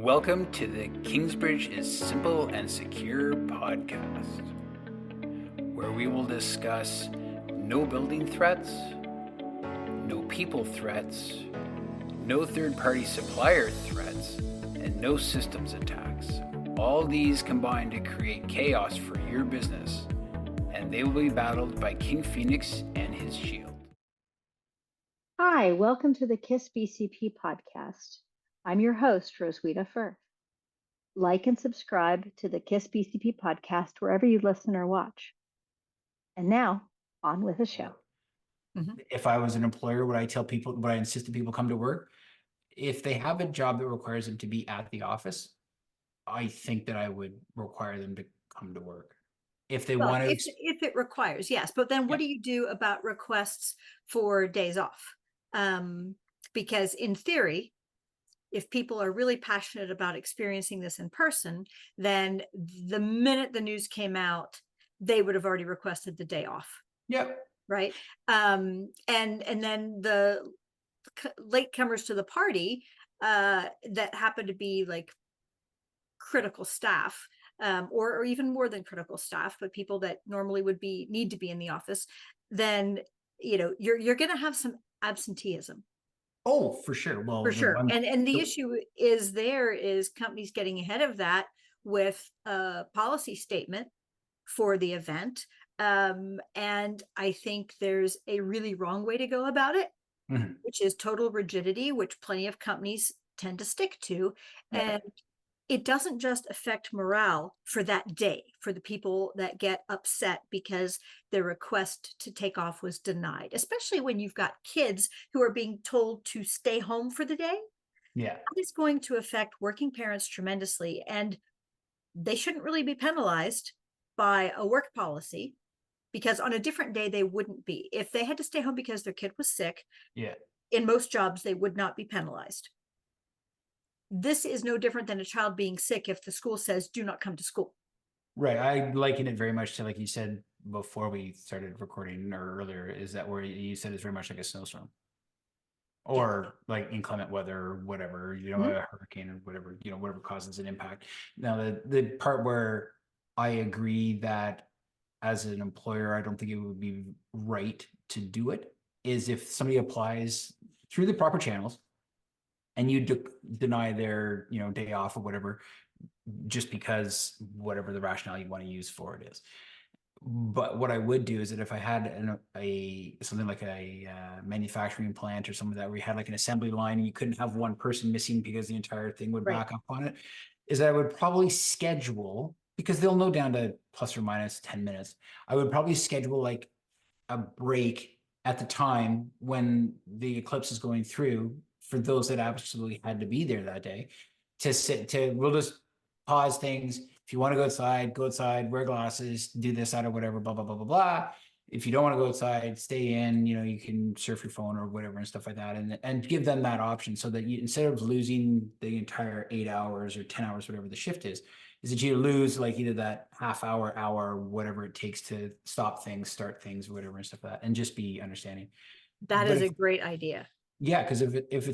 Welcome to the Kingsbridge is Simple and Secure podcast, where we will discuss no building threats, no people threats, no third-party supplier threats, and no systems attacks. All these combine to create chaos for your business, and they will be battled by King Phoenix and his shield. Hi, welcome to the KISSBCP podcast. I'm your host, Roswitha Firth. Like and subscribe to the KISSBCP podcast wherever you listen or watch. And now, on with the show. If I was an employer, would I insist that people come to work? If they have a job that requires them to be at the office, I think that I would require them to come to work. If they want to, if it requires, yes. But then what do you do about requests for days off? Because in theory, if people are really passionate about experiencing this in person, then the minute the news came out, they would have already requested the day off. Yep. Right. And then the latecomers to the party that happen to be like critical staff, or even more than critical staff, but people that normally would need to be in the office, then you're going to have some absenteeism. Oh, for sure. Well, for sure. And the issue is companies getting ahead of that with a policy statement for the event. And I think there's a really wrong way to go about it, which is total rigidity, which plenty of companies tend to stick to. And it doesn't just affect morale for that day, for the people that get upset because their request to take off was denied, especially when you've got kids who are being told to stay home for the day. Yeah. That is going to affect working parents tremendously, and they shouldn't really be penalized by a work policy, because on a different day, they wouldn't be. If they had to stay home because their kid was sick, in most jobs, they would not be penalized. This is no different than a child being sick if the school says, do not come to school. Right. I liken it very much to, like you said before we started recording or earlier, is that where you said it's very much like a snowstorm or like inclement weather or whatever, a hurricane or whatever, whatever causes an impact. Now, the part where I agree that as an employer, I don't think it would be right to do it is if somebody applies through the proper channels and you deny their, day off or whatever, just because whatever the rationale you want to use for it is. But what I would do is that if I had something like a manufacturing plant or something that we had like an assembly line and you couldn't have one person missing because the entire thing would back up on it, is that I would probably schedule, because they'll know down to plus or minus 10 minutes, I would probably schedule like a break at the time when the eclipse is going through for those that absolutely had to be there that day we'll just pause things. If you want to go outside, wear glasses, do this, that, or whatever, blah, blah, blah, blah, blah. If you don't want to go outside, stay in, you can surf your phone or whatever and stuff like that. And give them that option so that you, instead of losing the entire 8 hours or 10 hours, whatever the shift is that you lose like either that half hour, whatever it takes to stop things, start things, whatever and stuff like that, and just be understanding. That is a great idea. Yeah, because if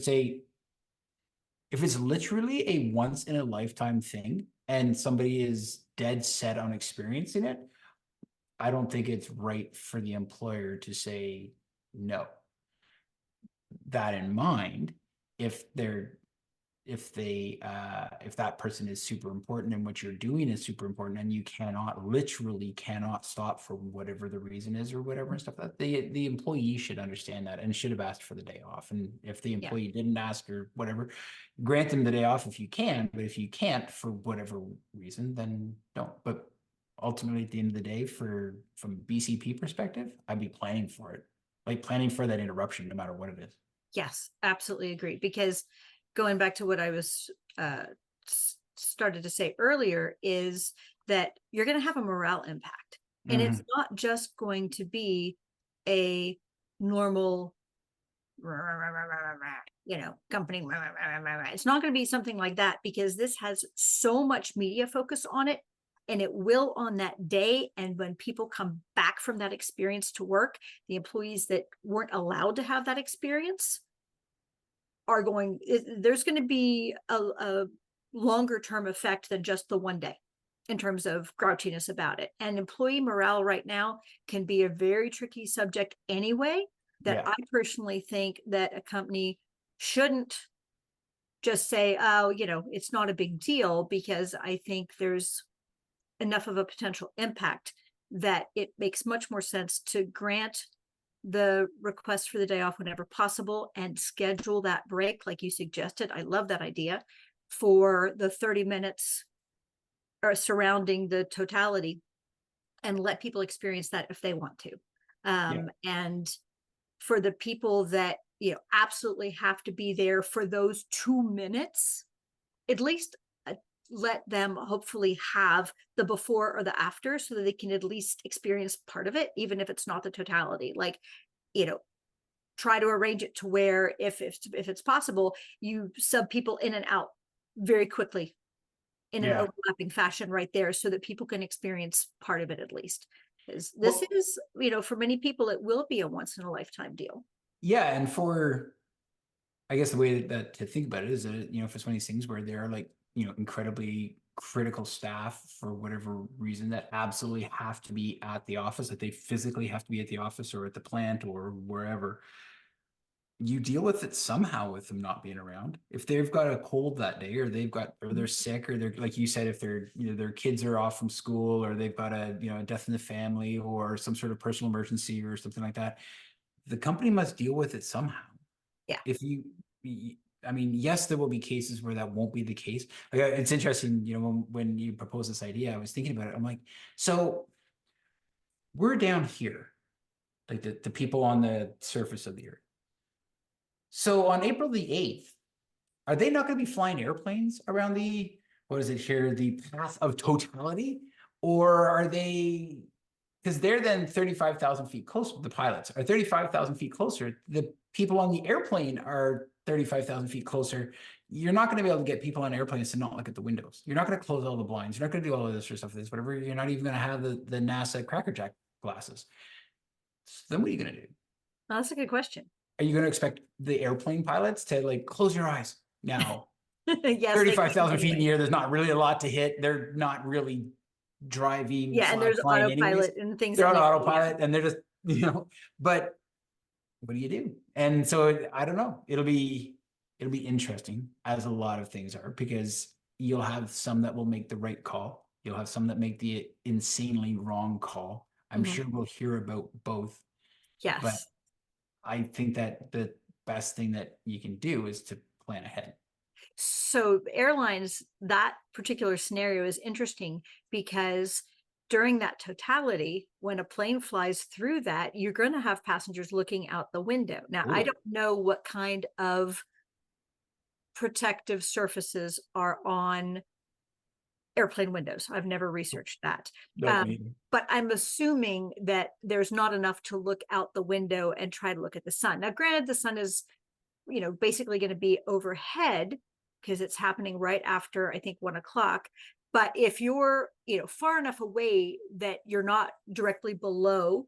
it's literally a once in a lifetime thing and somebody is dead set on experiencing it, I don't think it's right for the employer to say no. That in mind, if that person is super important and what you're doing is super important and you literally cannot stop for whatever the reason is or whatever and stuff, that the employee should understand that and should have asked for the day off. And if the employee didn't ask or whatever, grant them the day off if you can, but if you can't for whatever reason, then don't. But ultimately at the end of the day, from BCP perspective, I'd be planning for it, like planning for that interruption no matter what it is. Yes, absolutely agree. Because going back to what I was started to say earlier is that you're going to have a morale impact. And it's not just going to be a normal, company. It's not going to be something like that, because this has so much media focus on it, and it will on that day. And when people come back from that experience to work, the employees that weren't allowed to have that experience there's going to be a longer term effect than just the one day in terms of grouchiness about it. And employee morale right now can be a very tricky subject anyway, that Yeah. I personally think that a company shouldn't just say, oh, it's not a big deal, because I think there's enough of a potential impact that it makes much more sense to grant the request for the day off whenever possible and schedule that break like you suggested. I love that idea, for the 30 minutes or surrounding the totality, and let people experience that if they want to. And for the people that absolutely have to be there for those 2 minutes, at least let them hopefully have the before or the after, so that they can at least experience part of it, even if it's not the totality. Like, try to arrange it to where if it's possible, you sub people in and out very quickly in an overlapping fashion right there, so that people can experience part of it at least. Because this is, for many people, it will be a once in a lifetime deal. Yeah. And I guess the way that to think about it is that, if it's one of these things where there are like, incredibly critical staff for whatever reason that absolutely have to be at the office, that they physically have to be at the office or at the plant or wherever, you deal with it somehow with them not being around. If they've got a cold that day, or they're sick, or they're, like you said, if they're, their kids are off from school, or they've got a death in the family, or some sort of personal emergency or something like that, the company must deal with it somehow. Yeah. I mean, yes, there will be cases where that won't be the case. Like, it's interesting, when you propose this idea, I was thinking about it. I'm like, so we're down here, like the people on the surface of the earth. So on April the 8th, are they not going to be flying airplanes around the Path of Totality? Or are they, because they're then 35,000 feet closer, the pilots are 35,000 feet closer. The people on the airplane are 35,000 feet closer. You're not going to be able to get people on airplanes to not look at the windows. You're not going to close all the blinds. You're not going to do all of this or stuff, whatever. You're not even going to have the NASA crackerjack glasses. So then what are you going to do? Well, that's a good question. Are you going to expect the airplane pilots to like close your eyes now? Yes, 35,000 feet in the air, there's not really a lot to hit. They're not really driving. And there's flying autopilot anyways. and things. They're on autopilot, and they're just, but what do you do? And so I don't know. It'll be interesting, as a lot of things are, because you'll have some that will make the right call. You'll have some that make the insanely wrong call. I'm sure we'll hear about both. Yes. But I think that the best thing that you can do is to plan ahead. So airlines, that particular scenario is interesting, because during that totality, when a plane flies through that, you're going to have passengers looking out the window. Now, I don't know what kind of protective surfaces are on airplane windows. I've never researched that. But I'm assuming that there's not enough to look out the window and try to look at the sun. Now, granted, the sun is, basically going to be overhead, because it's happening right after, I think, 1 o'clock. But if you're, far enough away that you're not directly below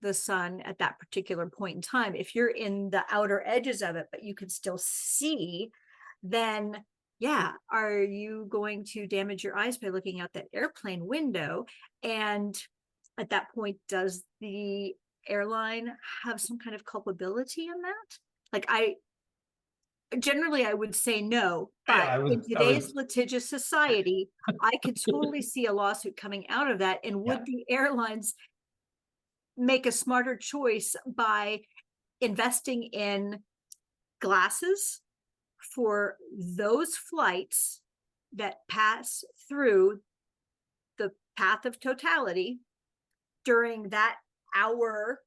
the sun at that particular point in time, if you're in the outer edges of it, but you can still see, then yeah, are you going to damage your eyes by looking out that airplane window? And at that point, does the airline have some kind of culpability in that? Like, I would say no, but in today's litigious society, I could totally see a lawsuit coming out of that. And would the airlines make a smarter choice by investing in glasses for those flights that pass through the path of totality during that hour?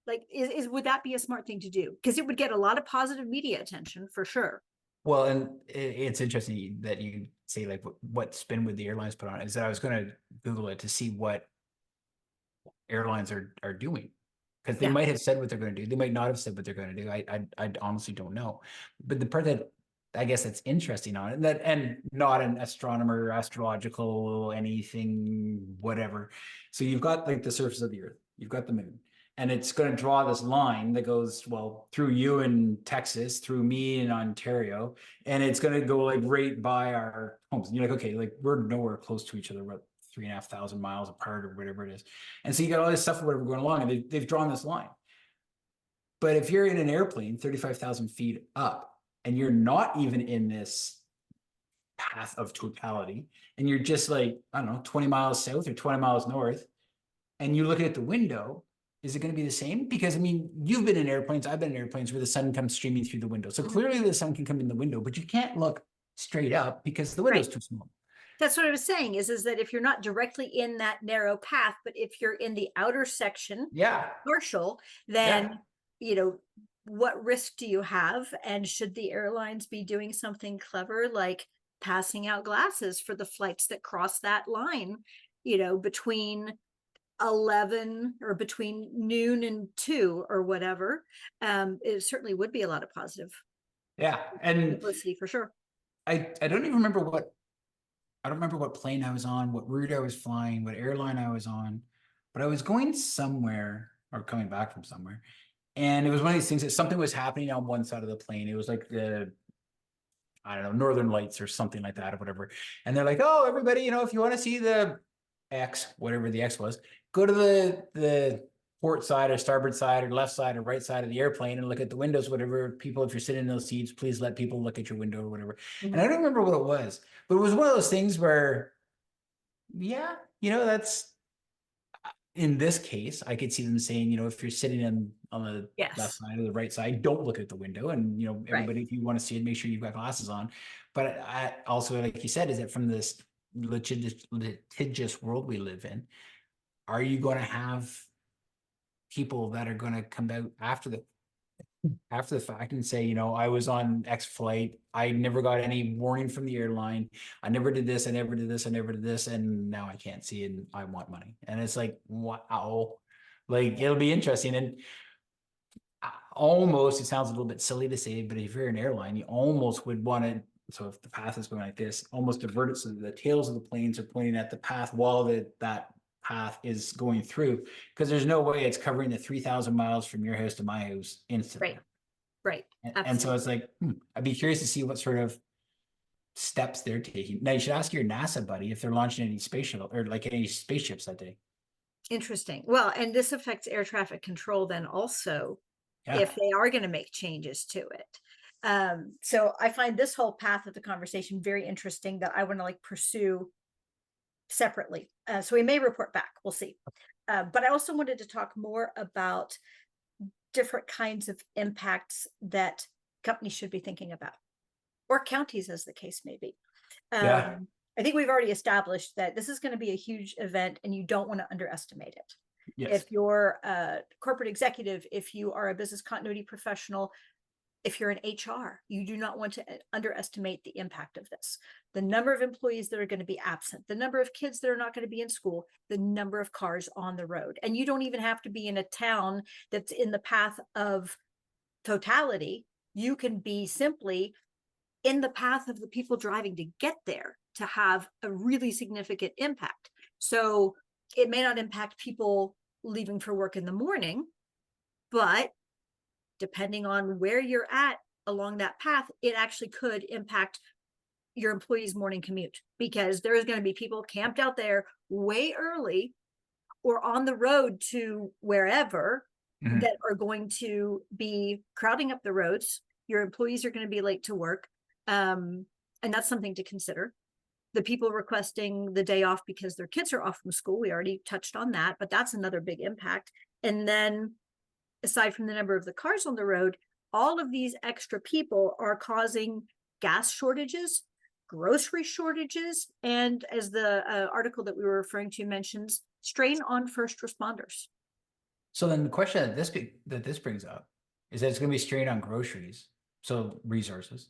Like, would that be a smart thing to do? Because it would get a lot of positive media attention for sure. Well, and it's interesting that you say, like, what spin would the airlines put on it? Is that I was going to Google it to see what airlines are doing, because they might have said what they're going to do. They might not have said what they're going to do. I honestly don't know. But the part that I guess that's interesting on it, and not an astronomer, astrological, anything, whatever. So you've got like the surface of the earth, you've got the moon, and it's going to draw this line that goes, well, through you in Texas, through me in Ontario, and it's going to go like right by our homes. And you're like, okay, like we're nowhere close to each other. We're 3,500 miles apart or whatever it is. And so you got all this stuff or whatever going along, and they've drawn this line. But if you're in an airplane 35,000 feet up and you're not even in this path of totality, and you're just like, I don't know, 20 miles south or 20 miles north, and you look at the window, is it going to be the same? Because I mean, you've been in airplanes, I've been in airplanes where the sun comes streaming through the window. So clearly the sun can come in the window, but you can't look straight up because the window's too small. That's what I was saying is that if you're not directly in that narrow path, but if you're in the outer section, partial, then, you know, what risk do you have? And should the airlines be doing something clever, like passing out glasses for the flights that cross that line, you know, between 11 or between noon and 2 or whatever? It certainly would be a lot of positive and publicity for sure. I don't even remember what plane I was on, what route I was flying, what airline I was on, but I was going somewhere or coming back from somewhere, and it was one of these things that something was happening on one side of the plane. It was like the, I don't know, Northern Lights or something like that or whatever. And they're like, oh, everybody, you know, if you want to see the X, whatever the X was, go to the port side or starboard side or left side or right side of the airplane and look at the windows, whatever. People, if you're sitting in those seats, please let people look at your window or whatever. And I don't remember what it was, but it was one of those things where, yeah, you know, that's, in this case, I could see them saying, you know, if you're sitting on the left side or the right side, don't look at the window. And, you know, everybody, if you want to see it, make sure you've got glasses on. But I also, like you said, is that from this litigious world we live in, are you going to have people that are going to come out after the fact and say, you know, I was on X flight, I never got any warning from the airline, I never did this, I never did this, I never did this, and now I can't see and I want money. And it's like, wow, like it'll be interesting. And almost, it sounds a little bit silly to say, but if you're an airline, you almost would want to, so if the path is going like this, almost divert it so that the tails of the planes are pointing at the path while that path is going through, because there's no way it's covering the 3,000 miles from your house to my house instantly. Right. And so it's like, I'd be curious to see what sort of steps they're taking. Now you should ask your NASA buddy if they're launching any spaceship or like any spaceships that day. Interesting. Well, and this affects air traffic control then also, if they are going to make changes to it. So I find this whole path of the conversation very interesting that I want to like pursue separately. So we may report back, we'll see. But I also wanted to talk more about different kinds of impacts that companies should be thinking about, or counties as the case may be. I think we've already established that this is going to be a huge event and you don't want to underestimate it. If you're a corporate executive, if you are a business continuity professional, if you're in HR, you do not want to underestimate the impact of this. The number of employees that are going to be absent, the number of kids that are not going to be in school, the number of cars on the road. And you don't even have to be in a town that's in the path of totality. You can be simply in the path of the people driving to get there to have a really significant impact. So it may not impact people leaving for work in the morning, but depending on where you're at along that path, it actually could impact your employees' morning commute, because there's going to be people camped out there way early or on the road to wherever that are going to be crowding up the roads. Your employees are going to be late to work. And that's something to consider. The people requesting the day off because their kids are off from school, we already touched on that, but that's another big impact. And then aside from the number of the cars on the road, all of these extra people are causing gas shortages, grocery shortages, and as the article that we were referring to mentions, strain on first responders. So then the question that this brings up is that it's going to be strain on groceries, so resources.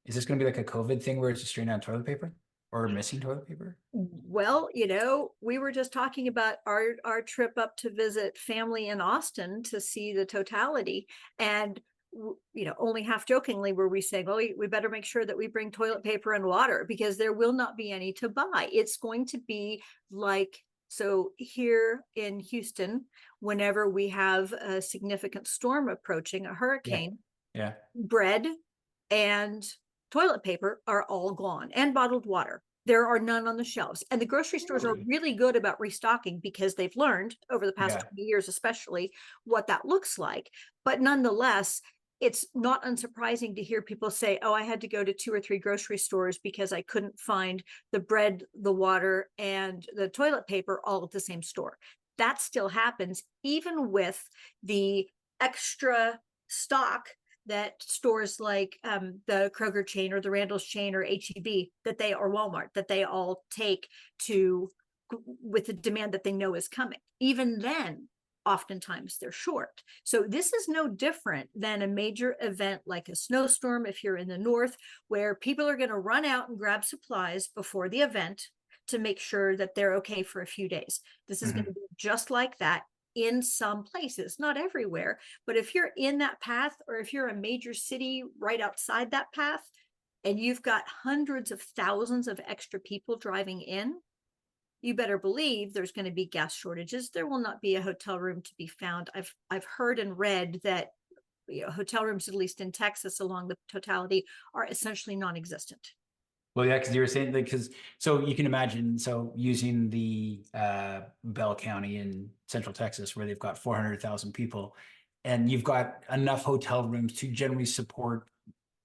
Is this going to be like a COVID thing where it's a strain on toilet paper or missing toilet paper? Well, you know, we were just talking about our trip up to visit family in Austin to see the totality. And, you know, only half jokingly were we saying, well, we better make sure that we bring toilet paper and water because there will not be any to buy. It's going to be like So here in Houston, whenever we have a significant storm approaching, a hurricane, Yeah. bread and toilet paper are all gone, and bottled water. There are none on the shelves. And the grocery stores are Really? really good about restocking because they've learned over the past Yeah. 20 years, especially, what that looks like. But nonetheless, it's not unsurprising to hear people say, oh, I had to go to 2 or 3 grocery stores because I couldn't find the bread, the water, and the toilet paper all at the same store. That still happens, even with the extra stock that stores like the Kroger chain or the Randall's chain or HEB that they, or Walmart, that they all take to, with the demand that they know is coming. Even then, oftentimes they're short. So this is no different than a major event like a snowstorm if you're in the north, where people are going to run out and grab supplies before the event to make sure that they're okay for a few days. This is going to be just like that in some places, not everywhere. But if you're in that path, or if you're a major city right outside that path, and you've got hundreds of thousands of extra people driving in, you better believe there's going to be gas shortages. There will not be a hotel room to be found. I've heard and read that, you know, hotel rooms, at least in Texas along the Totality, are essentially non-existent. Well, yeah, because you were saying, like, because so you can imagine, so using the Bell County in Central Texas, where they've got 400,000 people, and you've got enough hotel rooms to generally support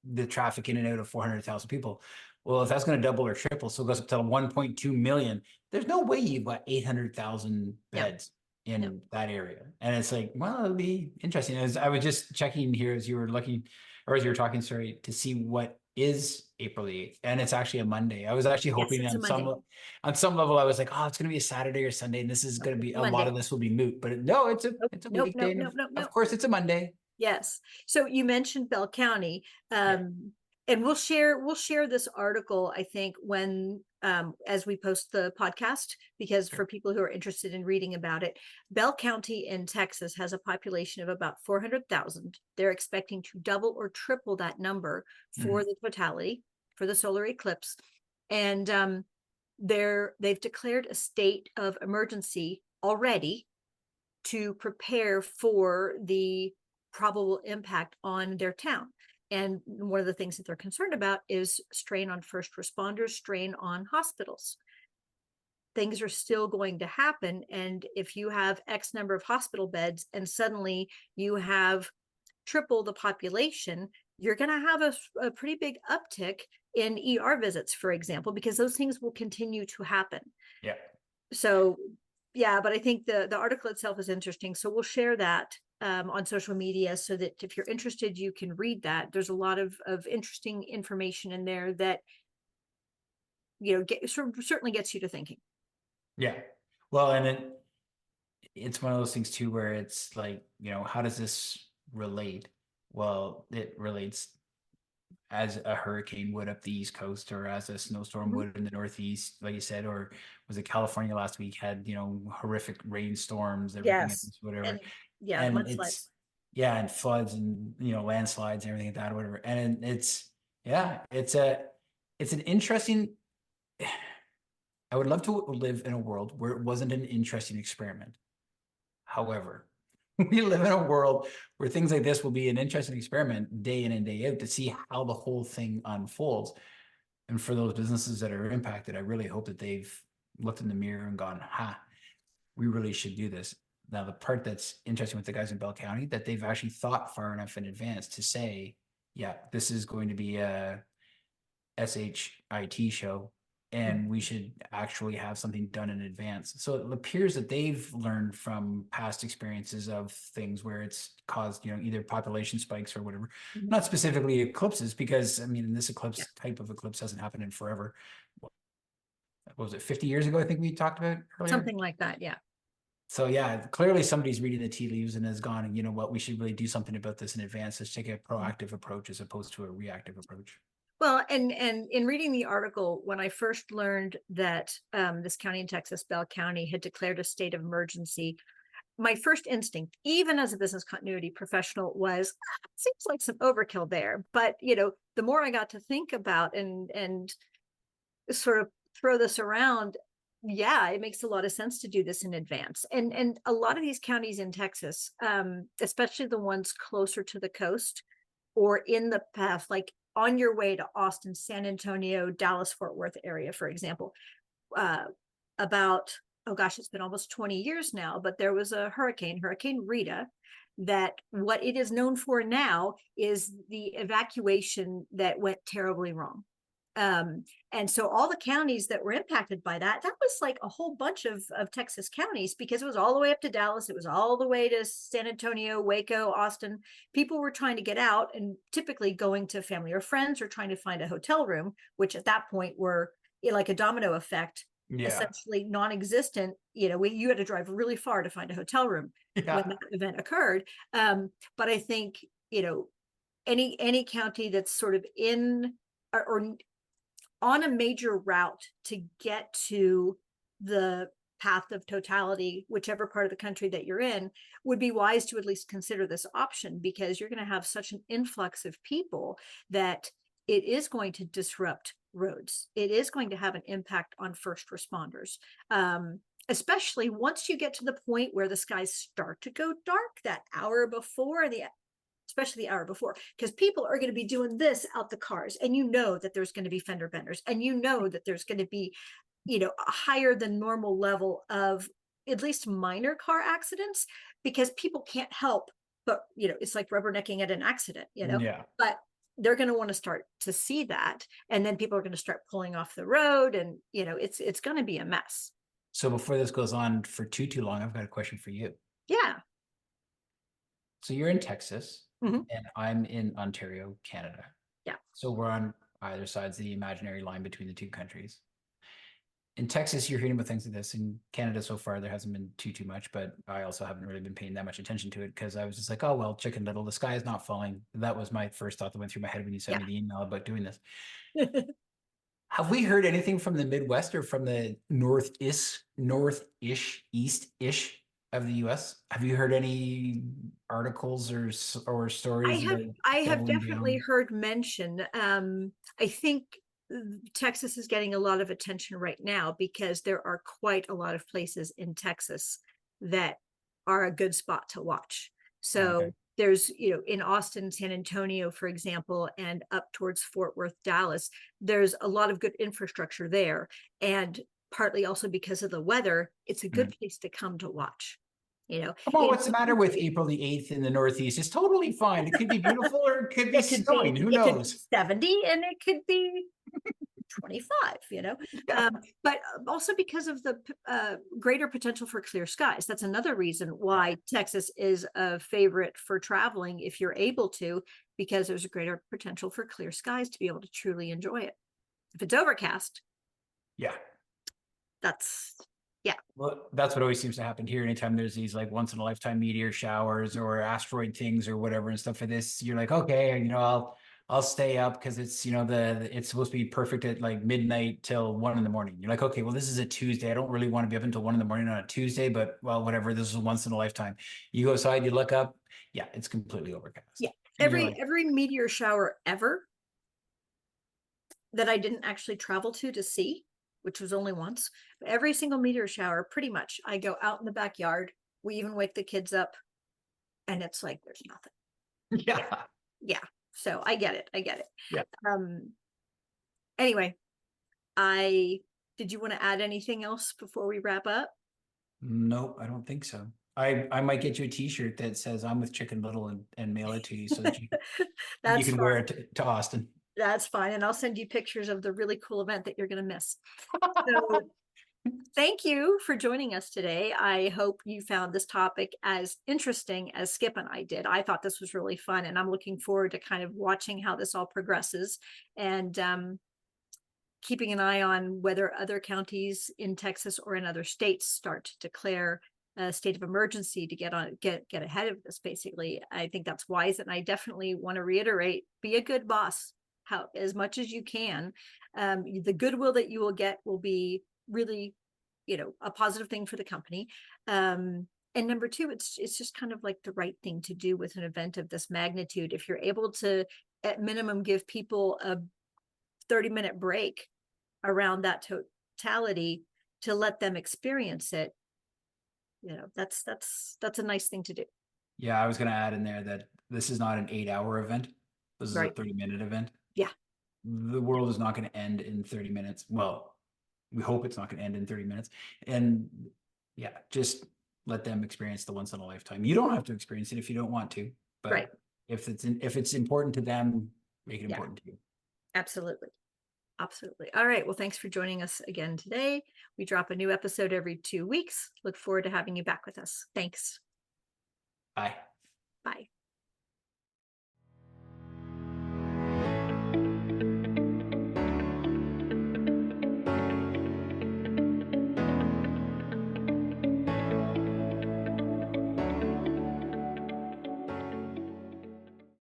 the traffic in and out of 400,000 people. Well, if that's going to double or triple, so it goes up to 1.2 million, there's no way you've got 800,000 beds in that area. And it's like, well, it'll be interesting. As I was just checking here as you were looking, or as you were talking, sorry, to see what is April the 8th. And it's actually a Monday. I was actually hoping Yes, on some level, I was like, oh, it's going to be a Saturday or Sunday, and this is going to be, a lot of this will be moot. But no, it's a weekday. Of course, it's a Monday. Yes. So you mentioned Bell County, and we'll share this article, I think, when as we post the podcast, because for people who are interested in reading about it, Bell County in Texas has a population of about 400,000. They're expecting to double or triple that number for the totality, for the solar eclipse. And they've declared a state of emergency already to prepare for the probable impact on their town. And one of the things that they're concerned about is strain on first responders, strain on hospitals. Things are still going to happen. And if you have X number of hospital beds and suddenly you have triple the population, you're going to have a pretty big uptick in ER visits, for example, because those things will continue to happen. Yeah. So, yeah, but I think the article itself is interesting. So we'll share that on social media, so that if you're interested, you can read that. There's a lot of interesting information in there that, you know, certainly gets you to thinking. Yeah. Well, and it's one of those things too, where it's like, you know, how does this relate? Well, it relates as a hurricane would up the East Coast, or as a snowstorm would in the Northeast, like you said, or was it California last week had, you know, horrific rainstorms, everything else, whatever. And mudslides. And floods and, you know, landslides and everything like that, whatever. And it's an interesting, I would love to live in a world where it wasn't an interesting experiment. However, we live in a world where things like this will be an interesting experiment day in and day out to see how the whole thing unfolds. And for those businesses that are impacted, I really hope that they've looked in the mirror and gone, we really should do this. Now, the part that's interesting with the guys in Bell County, that they've actually thought far enough in advance to say, yeah, this is going to be a SHIT show, and we should actually have something done in advance. So it appears that they've learned from past experiences of things where it's caused, you know, either population spikes or whatever, not specifically eclipses, because I mean, this eclipse type of eclipse hasn't happened in forever. What was it, 50 years ago? I think we talked about earlier. Something like that. Yeah. So yeah, clearly somebody's reading the tea leaves and has gone, and you know what, we should really do something about this in advance. Let's take a proactive approach as opposed to a reactive approach. Well, and in reading the article, when I first learned that this county in Texas, Bell County, had declared a state of emergency, my first instinct, even as a business continuity professional, was, seems like some overkill there. But, you know, the more I got to think about and sort of throw this around, yeah, it makes a lot of sense to do this in advance. And a lot of these counties in Texas, especially the ones closer to the coast or in the path, like on your way to Austin, San Antonio, Dallas, Fort Worth area, for example, about, oh gosh, it's been almost 20 years now, but there was a Hurricane Rita, that what it is known for now is the evacuation that went terribly wrong. And so all the counties that were impacted by that was like a whole bunch of Texas counties, because it was all the way up to Dallas. It was all the way to San Antonio, Waco, Austin. People were trying to get out and typically going to family or friends or trying to find a hotel room, which at that point were like a domino effect, essentially non-existent. You had to drive really far to find a hotel room when that event occurred. But I think, any county that's sort of in or on a major route to get to the path of totality, whichever part of the country that you're in, would be wise to at least consider this option, because you're going to have such an influx of people that it is going to disrupt roads. It is going to have an impact on first responders, especially once you get to the point where the skies start to go dark that hour before, especially the hour before, because people are going to be doing this out the cars, and that there's going to be fender benders, and that there's going to be a higher than normal level of at least minor car accidents, because people can't help but it's like rubbernecking at an accident, but they're going to want to start to see that, and then people are going to start pulling off the road, and it's going to be a mess. So before this goes on for too long, I've got a question for you. Yeah. So you're in Texas, Mhm. and I'm in Ontario, Canada. Yeah. So we're on either sides of the imaginary line between the two countries. In Texas, you're hearing about things like this. In Canada, so far, there hasn't been too much, but I also haven't really been paying that much attention to it, because I was just like, oh, well, Chicken Little, the sky is not falling. That was my first thought that went through my head when you sent me the email about doing this. Have we heard anything from the Midwest or from the north-ish, east-ish of the U.S.? Have you heard any articles or stories? I have definitely down? heard mention. I think Texas is getting a lot of attention right now because there are quite a lot of places in Texas that are a good spot to watch. So Okay. there's, in Austin, San Antonio, for example, and up towards Fort Worth, Dallas, there's a lot of good infrastructure there. And partly also because of the weather, it's a good place to come to watch. Come on, what's the matter with April the 8th in the Northeast? It's totally fine. It could be beautiful or it could be snowing. Who knows? It could be 70 and it could be 25, but also because of the greater potential for clear skies. That's another reason why Texas is a favorite for traveling if you're able to, because there's a greater potential for clear skies to be able to truly enjoy it. If it's overcast, well, that's what always seems to happen here. Anytime there's these like once in a lifetime meteor showers or asteroid things or whatever and stuff like this, you're like, okay, I'll stay up because it's it's supposed to be perfect at like midnight till 1 a.m. You're like, okay, well, this is a Tuesday. I don't really want to be up until 1 a.m. on a Tuesday, but well, whatever. This is once in a lifetime. You go outside, you look up, it's completely overcast. Yeah, every meteor shower ever that I didn't actually travel to see, which was only once, but every single meteor shower, pretty much, I go out in the backyard. We even wake the kids up, and it's like there's nothing. Yeah. So I get it. Yeah. Anyway, did you want to add anything else before we wrap up? No, I don't think so. I might get you a T-shirt that says "I'm with Chicken Little" and mail it to you so that you can wear it to Austin. That's fine, and I'll send you pictures of the really cool event that you're going to miss. So, thank you for joining us today. I hope you found this topic as interesting as Skip and I did. I thought this was really fun, and I'm looking forward to kind of watching how this all progresses and keeping an eye on whether other counties in Texas or in other states start to declare a state of emergency to get ahead of this. Basically, I think that's wise, and I definitely want to reiterate: be a good boss, as much as you can. The goodwill that you will get will be really, a positive thing for the company. And number two, it's just kind of like the right thing to do with an event of this magnitude. If you're able to, at minimum, give people a 30-minute break around that totality, to let them experience it, that's a nice thing to do. Yeah, I was going to add in there that this is not an 8-hour event. This is a Right. 30-minute event. Yeah. The world is not going to end in 30 minutes. Well, we hope it's not going to end in 30 minutes. And yeah, just let them experience the once in a lifetime. You don't have to experience it if you don't want to, but Right. if it's important to them, make it Yeah. important to you. Absolutely. Absolutely. All right. Well, thanks for joining us again today. We drop a new episode every 2 weeks. Look forward to having you back with us. Thanks. Bye. Bye.